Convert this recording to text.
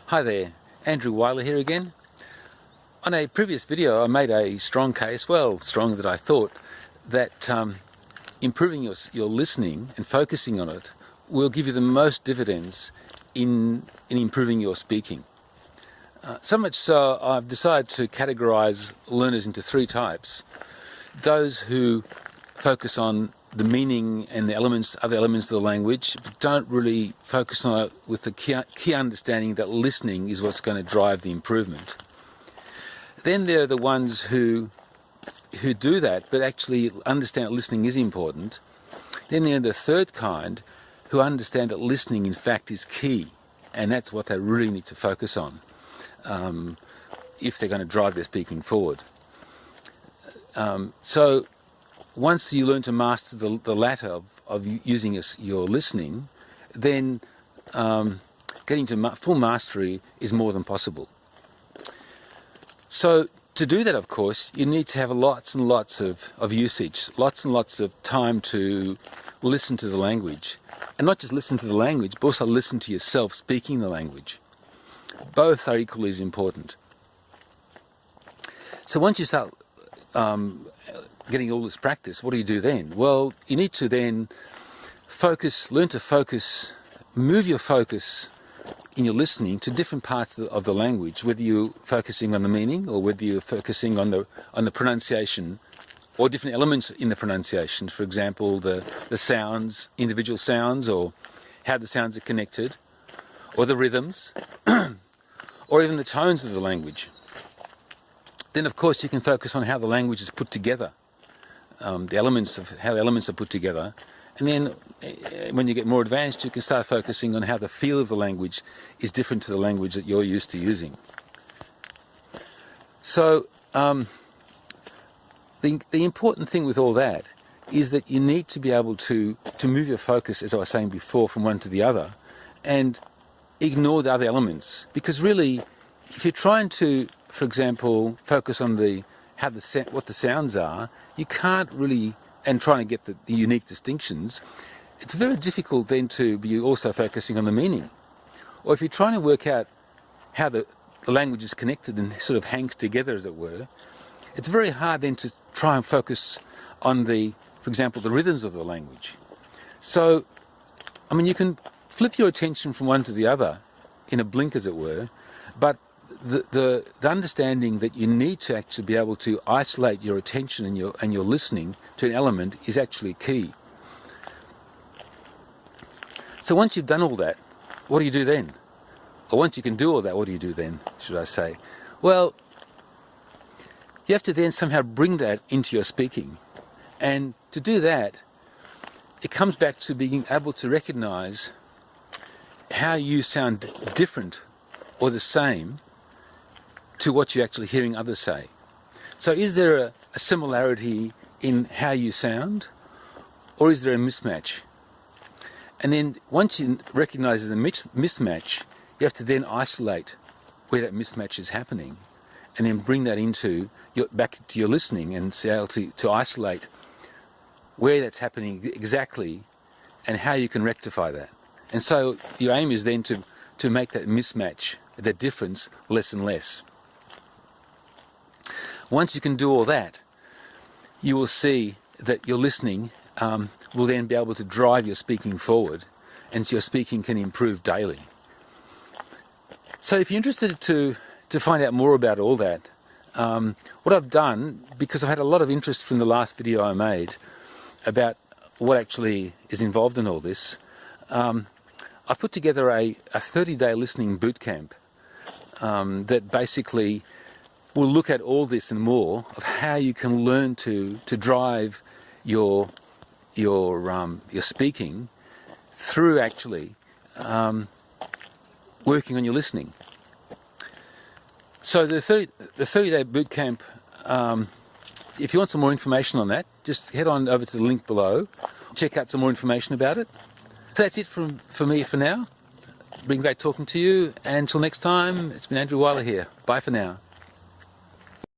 Hi there, Andrew Weiler here again. On a previous video I made a strong case, well, stronger than I thought, that improving your listening and focusing on it will give you the most dividends in improving your speaking. So much so I've decided to categorize learners into three types. Those who focus on the meaning and the other elements of the language, but don't really focus on it with the key understanding that listening is what's going to drive the improvement. Then there are the ones who do that, but actually understand that listening is important. Then there are the third kind, who understand that listening in fact is key, and that's what they really need to focus on if they're going to drive their speaking forward. So once you learn to master the latter of using your listening, then getting to full mastery is more than possible. So to do that, of course, you need to have lots and lots of usage, lots and lots of time to listen to the language. And not just listen to the language, but also listen to yourself speaking the language. Both are equally as important. So once you start getting all this practice, what do you do then? Well, you need to then learn to focus, move your focus in your listening to different parts of the language, whether you're focusing on the meaning or whether you're focusing on the pronunciation or different elements in the pronunciation. For example, the sounds, individual sounds, or how the sounds are connected, or the rhythms, or even the tones of the language. Then, of course, you can focus on how the language is put together, how the elements are put together. And then when you get more advanced, you can start focusing on how the feel of the language is different to the language that you're used to using. So the important thing with all that is that you need to be able to move your focus, as I was saying before, from one to the other and ignore the other elements. Because really, if you're trying to, for example, focus on what the sounds are, you can't really, and trying to get the unique distinctions, it's very difficult then to be also focusing on the meaning. Or if you're trying to work out how the language is connected and sort of hangs together, as it were, it's very hard then to try and focus on for example, the rhythms of the language. So, I mean, you can flip your attention from one to the other in a blink, as it were, but the understanding that you need to actually be able to isolate your attention and your listening to an element is actually key. So once you've done all that, what do you do then? Or once you can do all that, what do you do then, should I say? Well, you have to then somehow bring that into your speaking. And to do that, it comes back to being able to recognize how you sound different or the same to what you're actually hearing others say. So is there a similarity in how you sound, or is there a mismatch? And then once you recognize there's a mismatch, you have to then isolate where that mismatch is happening, and then bring that back to your listening and be able to isolate where that's happening exactly and how you can rectify that. And so your aim is then to make that mismatch, that difference, less and less. Once you can do all that, you will see that your listening will then be able to drive your speaking forward, and so your speaking can improve daily. So if you're interested to find out more about all that, what I've done, because I've had a lot of interest from the last video I made about what actually is involved in all this, I've put together a 30-day listening boot camp that basically will look at all this and more of how you can learn to drive your speaking through actually working on your listening. So the 30-day boot camp, if you want some more information on that, just head on over to the link below, check out some more information about it. So that's it for me for now. It's been great talking to you, and until next time, it's been Andrew Weiler here. Bye for now.